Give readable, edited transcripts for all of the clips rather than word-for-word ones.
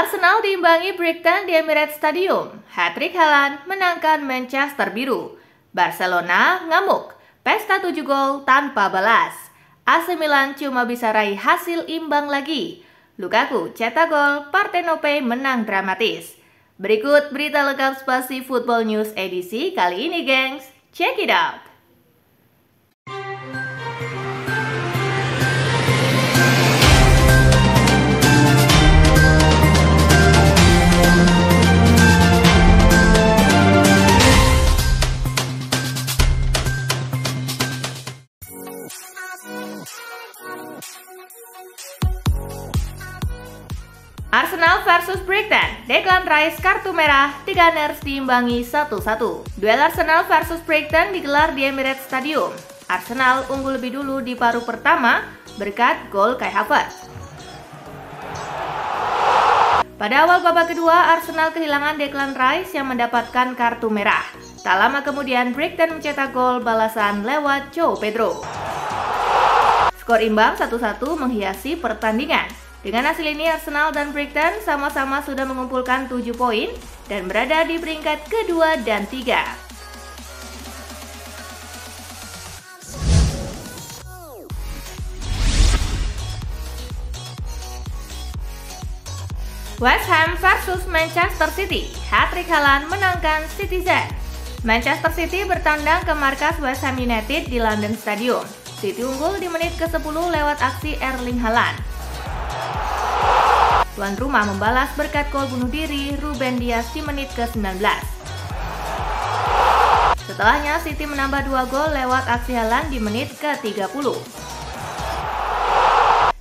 Arsenal diimbangi Brighton di Emirates Stadium. Hat-trick Haaland menangkan Manchester Biru. Barcelona ngamuk, pesta 7 gol tanpa balas. AC Milan cuma bisa raih hasil imbang lagi. Lukaku cetak gol, Partenope menang dramatis. Berikut berita lengkap Spasi Football News edisi kali ini, gengs. Check it out! Arsenal versus Brighton, Declan Rice kartu merah, The Gunners diimbangi 1-1. Duel Arsenal versus Brighton digelar di Emirates Stadium. Arsenal unggul lebih dulu di paruh pertama berkat gol Kai Havertz. Pada awal babak kedua, Arsenal kehilangan Declan Rice yang mendapatkan kartu merah. Tak lama kemudian, Brighton mencetak gol balasan lewat João Pedro. Skor imbang 1-1 menghiasi pertandingan. Dengan hasil ini, Arsenal dan Brighton sama-sama sudah mengumpulkan 7 poin dan berada di peringkat kedua dan 3. West Ham versus Manchester City, hat-trick Haaland menangkan Citizen. Manchester City bertandang ke markas West Ham United di London Stadium. City unggul di menit ke-10 lewat aksi Erling Haaland. Tuan rumah membalas berkat gol bunuh diri Ruben Dias di menit ke-19. Setelahnya, City menambah 2 gol lewat aksi Haaland di menit ke-30.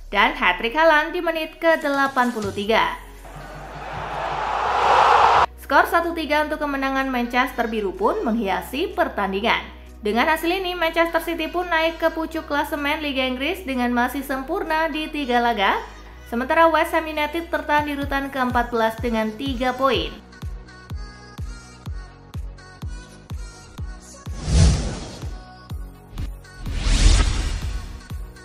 Dan hat-trick Haaland di menit ke-83. Skor 1-3 untuk kemenangan Manchester Biru pun menghiasi pertandingan. Dengan hasil ini, Manchester City pun naik ke pucuk klasemen Liga Inggris dengan masih sempurna di 3 laga. Sementara West Ham United tertahan di urutan ke-14 dengan 3 poin.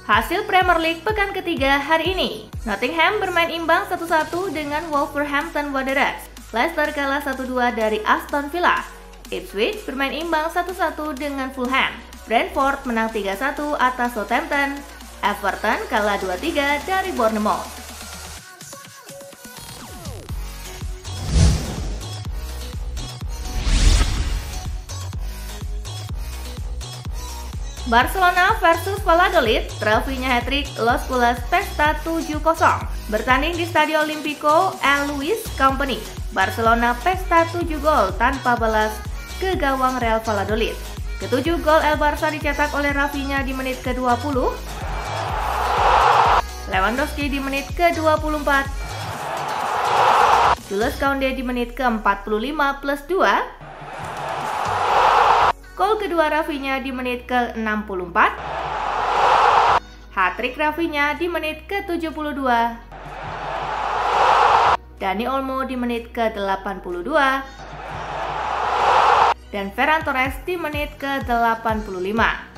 Hasil Premier League pekan ketiga hari ini. Nottingham bermain imbang 1-1 dengan Wolverhampton Wanderers. Leicester kalah 1-2 dari Aston Villa. Ipswich bermain imbang 1-1 dengan Fulham. Brentford menang 3-1 atas Southampton. Everton kalah 2-3 dari Bournemouth. Barcelona versus Valladolid, trofinya hat-trick Los Pulas pesta 7-0. Bertanding di Stadio Olimpico El Luis Company, Barcelona pesta 7 gol tanpa balas ke gawang Real Valladolid. Ketujuh gol El Barça dicetak oleh Rafinha di menit ke-20, Lewandowski di menit ke-24, Jules Koundé di menit ke-45 plus 2, gol kedua Rafinha di menit ke-64, hat-trick Rafinha di menit ke-72, Dani Olmo di menit ke-82, dan Ferran Torres di menit ke-85.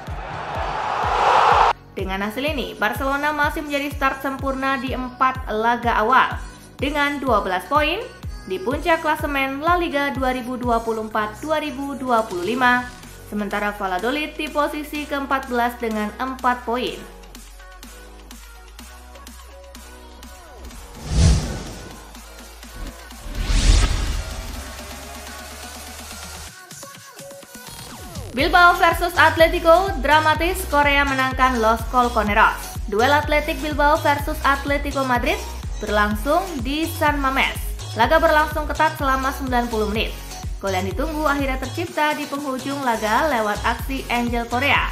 Dengan hasil ini, Barcelona masih menjadi start sempurna di 4 laga awal dengan 12 poin di puncak klasemen La Liga 2024-2025. Sementara Valladolid di posisi ke-14 dengan 4 poin. Bilbao versus Atletico, dramatis Korea menangkan Los Colchoneros. Duel Athletic Bilbao versus Atletico Madrid berlangsung di San Mamés. Laga berlangsung ketat selama 90 menit. Gol yang ditunggu akhirnya tercipta di penghujung laga lewat aksi Angel Korea.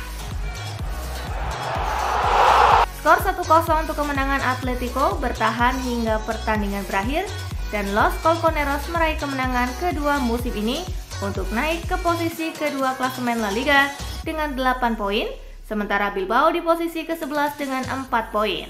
Skor 1-0 untuk kemenangan Atletico bertahan hingga pertandingan berakhir dan Los Colchoneros meraih kemenangan kedua musim ini untuk naik ke posisi kedua klasemen La Liga dengan 8 poin, sementara Bilbao di posisi ke-11 dengan 4 poin.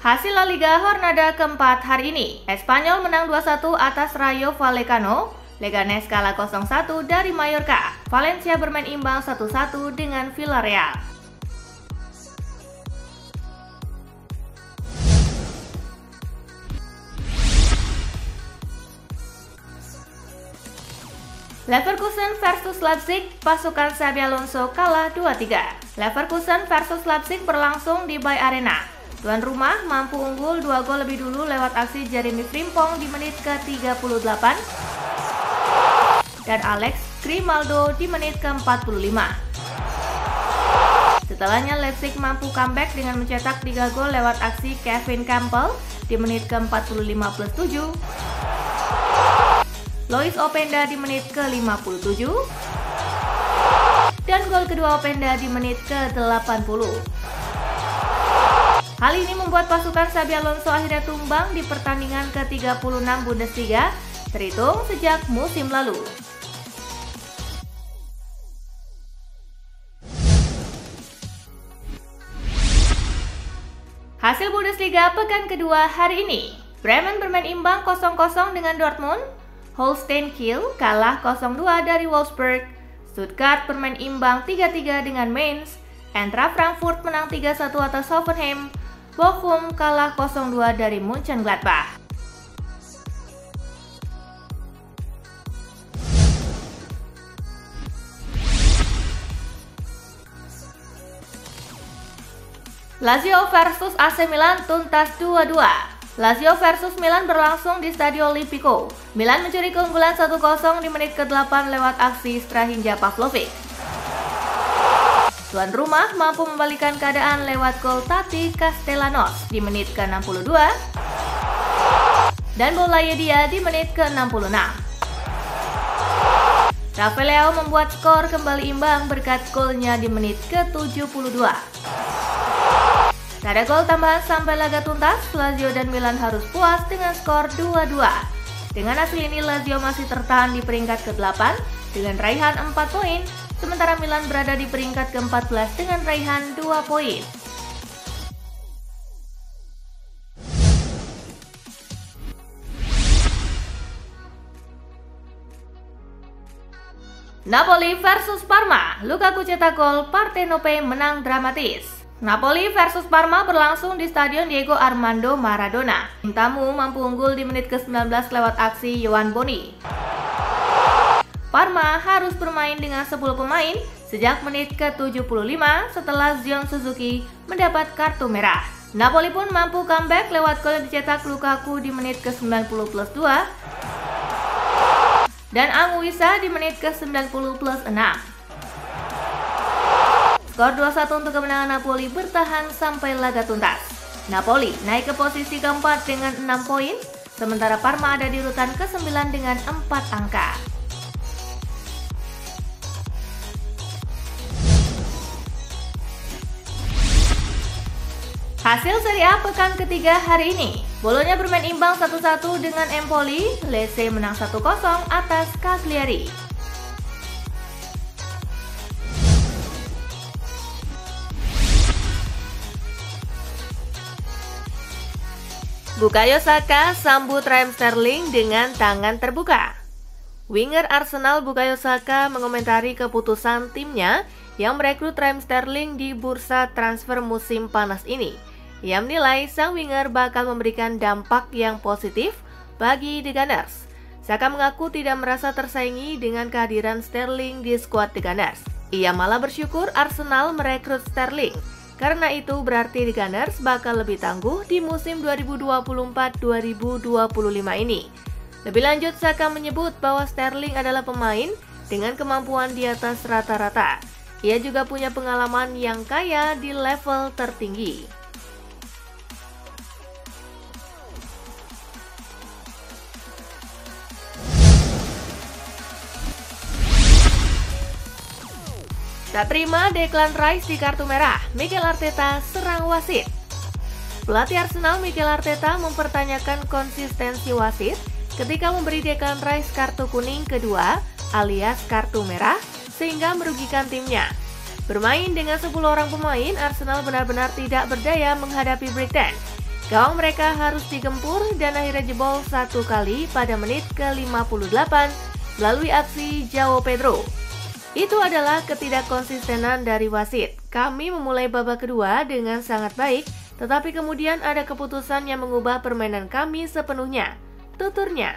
Hasil La Liga Jornada keempat hari ini, Espanyol menang 2-1 atas Rayo Vallecano, Leganes kalah 0-1 dari Mallorca. Valencia bermain imbang 1-1 dengan Villarreal. Leverkusen versus Leipzig, pasukan Xabi Alonso kalah 2-3. Leverkusen versus Leipzig berlangsung di Bay Arena. Tuan rumah mampu unggul 2 gol lebih dulu lewat aksi Jeremy Frimpong di menit ke-38 dan Alex Grimaldo di menit ke-45. Setelahnya Leipzig mampu comeback dengan mencetak 3 gol lewat aksi Kevin Campbell di menit ke-45+7, Lois Openda di menit ke-57, dan gol kedua Openda di menit ke-80. Hal ini membuat pasukan Xabi Alonso akhirnya tumbang di pertandingan ke-36 Bundesliga terhitung sejak musim lalu. Hasil Bundesliga pekan kedua hari ini. Bremen bermain imbang 0-0 dengan Dortmund. Holstein Kiel kalah 0-2 dari Wolfsburg. Stuttgart bermain imbang 3-3 dengan Mainz. Eintracht Frankfurt menang 3-1 atas Hoffenheim. Bochum kalah 0-2 dari Mönchengladbach. Lazio versus AC Milan tuntas 2-2. Lazio versus Milan berlangsung di Stadio Olimpico. Milan mencuri keunggulan 1-0 di menit ke-8 lewat aksi Strahinja Pavlovic. Tuan rumah mampu membalikan keadaan lewat gol Tati Castellanos di menit ke-62 dan Boulaye Dia di menit ke-66. Rafael Leao membuat skor kembali imbang berkat golnya di menit ke-72. Tak ada gol tambahan sampai laga tuntas, Lazio dan Milan harus puas dengan skor 2-2. Dengan hasil ini Lazio masih tertahan di peringkat ke-8 dengan raihan 4 poin, sementara Milan berada di peringkat ke-14 dengan raihan 2 poin. Napoli versus Parma, Lukaku cetak gol, Partenope menang dramatis. Napoli versus Parma berlangsung di Stadion Diego Armando Maradona. Tim tamu mampu unggul di menit ke-19 lewat aksi Yohan Boni. Parma harus bermain dengan 10 pemain sejak menit ke-75 setelah Zion Suzuki mendapat kartu merah. Napoli pun mampu comeback lewat gol yang dicetak Lukaku di menit ke-90+2 dan Anguissa di menit ke-90+6. Skor 2-1 untuk kemenangan Napoli bertahan sampai laga tuntas. Napoli naik ke posisi keempat dengan 6 poin, sementara Parma ada di urutan ke-9 dengan 4 angka. Hasil Serie A pekan ketiga hari ini. Bologna bermain imbang 1-1 dengan Empoli, Lecce menang 1-0 atas Cagliari. Bukayo Saka sambut Raheem Sterling dengan tangan terbuka. Winger Arsenal Bukayo Saka mengomentari keputusan timnya yang merekrut Raheem Sterling di bursa transfer musim panas ini. Ia menilai sang winger bakal memberikan dampak yang positif bagi The Gunners. Saka mengaku tidak merasa tersaingi dengan kehadiran Sterling di skuad The Gunners. Ia malah bersyukur Arsenal merekrut Sterling. Karena itu berarti The Gunners bakal lebih tangguh di musim 2024-2025 ini. Lebih lanjut, Saka menyebut bahwa Sterling adalah pemain dengan kemampuan di atas rata-rata. Ia juga punya pengalaman yang kaya di level tertinggi. Tak terima Declan Rice di kartu merah, Mikel Arteta serang wasit. Pelatih Arsenal Mikel Arteta mempertanyakan konsistensi wasit ketika memberi Declan Rice kartu kuning kedua alias kartu merah sehingga merugikan timnya. Bermain dengan 10 orang pemain, Arsenal benar-benar tidak berdaya menghadapi Brighton. Gawang mereka harus digempur dan akhirnya jebol 1 kali pada menit ke-58 melalui aksi João Pedro. Itu adalah ketidakkonsistenan dari wasit. Kami memulai babak kedua dengan sangat baik, tetapi kemudian ada keputusan yang mengubah permainan kami sepenuhnya, tuturnya.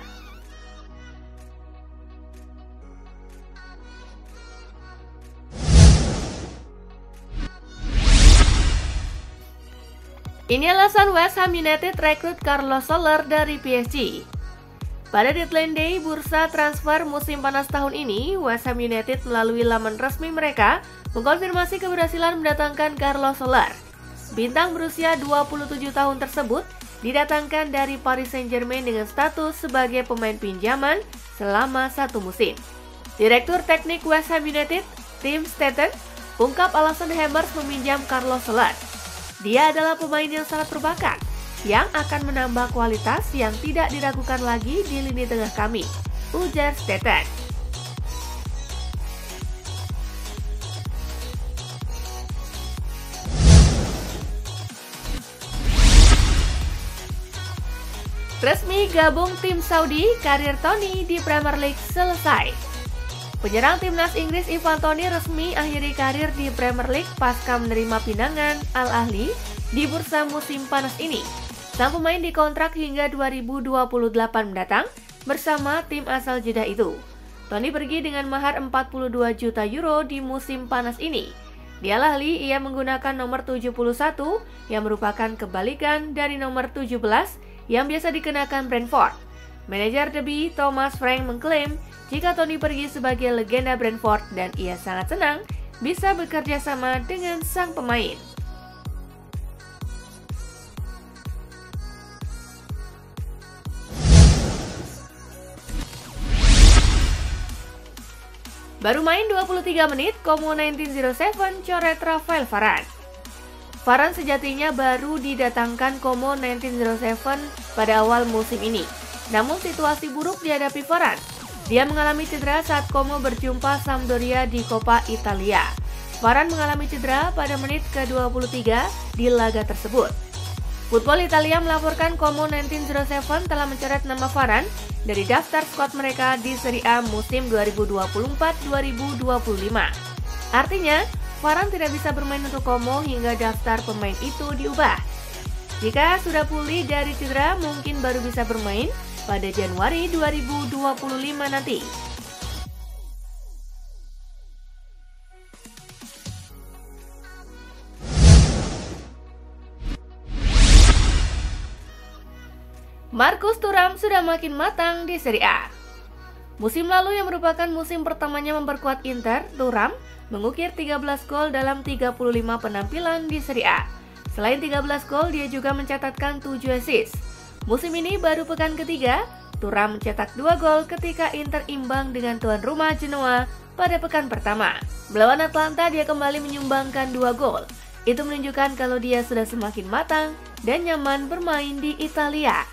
Ini alasan West Ham United rekrut Carlos Soler dari PSG. Pada deadline day bursa transfer musim panas tahun ini, West Ham United melalui laman resmi mereka mengkonfirmasi keberhasilan mendatangkan Carlos Soler. Bintang berusia 27 tahun tersebut didatangkan dari Paris Saint-Germain dengan status sebagai pemain pinjaman selama 1 musim. Direktur teknik West Ham United, Tim Stetten, ungkap alasan Hammers meminjam Carlos Soler. Dia adalah pemain yang sangat berbakat, yang akan menambah kualitas yang tidak diragukan lagi di lini tengah kami, ujar Stetten. Resmi gabung tim Saudi, karir Tony di Premier League selesai. Penyerang timnas Inggris Ivan Toney resmi akhiri karir di Premier League pasca menerima pinangan Al Ahly di bursa musim panas ini. Sang pemain dikontrak hingga 2028 mendatang bersama tim asal Jeddah itu. Toney pergi dengan mahar 42 juta euro di musim panas ini. Di Al Ahly ia menggunakan nomor 71 yang merupakan kebalikan dari nomor 17 yang biasa dikenakan Brentford. Manajer Derby Thomas Frank mengklaim jika Toney pergi sebagai legenda Brentford dan ia sangat senang bisa bekerja sama dengan sang pemain. Baru main 23 menit, Como 1907 coret Rafael Varane. Varane sejatinya baru didatangkan Como 1907 pada awal musim ini. Namun situasi buruk dihadapi Varane. Dia mengalami cedera saat Como berjumpa Sampdoria di Coppa Italia. Varane mengalami cedera pada menit ke-23 di laga tersebut. Football Italia melaporkan Como 1907 telah mencoret nama Varane dari daftar skuad mereka di Serie A musim 2024-2025. Artinya, Varane tidak bisa bermain untuk Como hingga daftar pemain itu diubah. Jika sudah pulih dari cedera, mungkin baru bisa bermain pada Januari 2025 nanti. Marcus Thuram sudah makin matang di Serie A. Musim lalu yang merupakan musim pertamanya memperkuat Inter, Thuram mengukir 13 gol dalam 35 penampilan di Serie A. Selain 13 gol, dia juga mencatatkan 7 assist. Musim ini baru pekan ketiga, Thuram mencetak 2 gol ketika Inter imbang dengan tuan rumah Genoa pada pekan pertama. Melawan Atlanta dia kembali menyumbangkan 2 gol. Itu menunjukkan kalau dia sudah semakin matang dan nyaman bermain di Italia.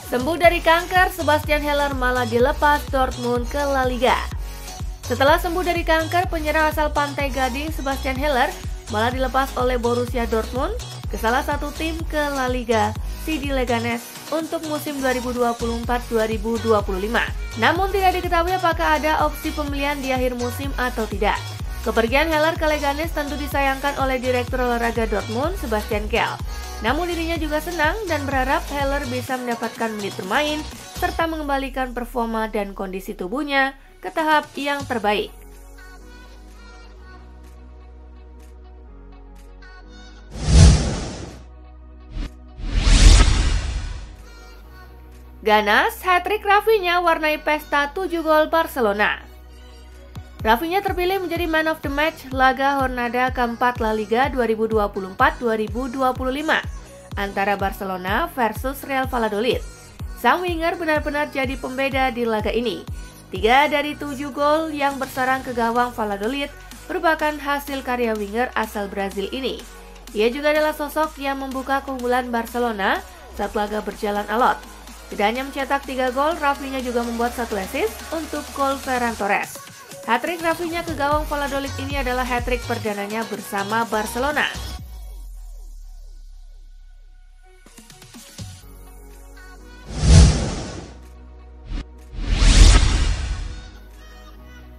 Sembuh dari kanker, Sebastian Haller malah dilepas Dortmund ke La Liga. Setelah sembuh dari kanker, penyerang asal Pantai Gading Sebastian Haller malah dilepas oleh Borussia Dortmund ke salah satu tim ke La Liga, CD Leganes, untuk musim 2024-2025. Namun tidak diketahui apakah ada opsi pembelian di akhir musim atau tidak. Kepergian Haller ke Leganes tentu disayangkan oleh Direktur Olahraga Dortmund, Sebastian Kehl. Namun dirinya juga senang dan berharap Haller bisa mendapatkan menit bermain serta mengembalikan performa dan kondisi tubuhnya ke tahap yang terbaik. Ganas, hat-trick Rafinha warnai pesta 7 gol Barcelona. Rafinha terpilih menjadi Man of the Match laga Jornada keempat La Liga 2024-2025 antara Barcelona versus Real Valladolid. Sang winger benar-benar jadi pembeda di laga ini. 3 dari 7 gol yang bersarang ke gawang Valladolid merupakan hasil karya winger asal Brazil ini. Ia juga adalah sosok yang membuka keunggulan Barcelona saat laga berjalan alot. Tidak hanya mencetak 3 gol, Rafinha juga membuat 1 assist untuk gol Ferran Torres. Hat-trick Rafinha ke gawang Valladolid ini adalah hat-trick perdananya bersama Barcelona.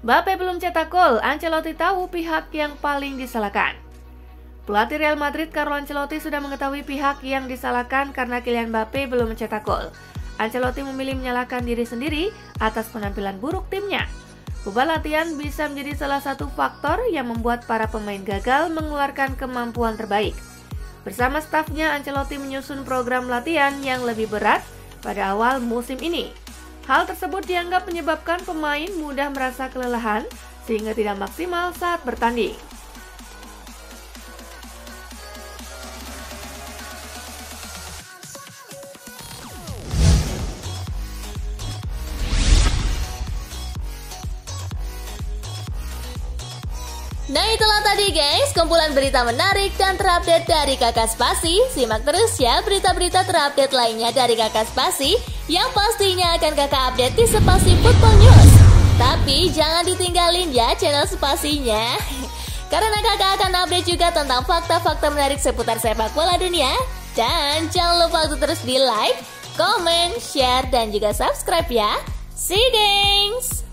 Mbappe belum cetak gol, Ancelotti tahu pihak yang paling disalahkan. Pelatih Real Madrid Carlo Ancelotti sudah mengetahui pihak yang disalahkan karena Kylian Mbappe belum mencetak gol. Ancelotti memilih menyalahkan diri sendiri atas penampilan buruk timnya. Beban latihan bisa menjadi salah satu faktor yang membuat para pemain gagal mengeluarkan kemampuan terbaik. Bersama stafnya, Ancelotti menyusun program latihan yang lebih berat pada awal musim ini. Hal tersebut dianggap menyebabkan pemain mudah merasa kelelahan sehingga tidak maksimal saat bertanding. Nah itulah tadi guys, kumpulan berita menarik dan terupdate dari Kakak Spasi. Simak terus ya berita-berita terupdate lainnya dari Kakak Spasi yang pastinya akan Kakak update di Spasi Football News. Tapi jangan ditinggalin ya channel Spasinya, karena Kakak akan update juga tentang fakta-fakta menarik seputar sepak bola dunia. Dan jangan lupa untuk terus di like, comment, share, dan juga subscribe ya. See you guys!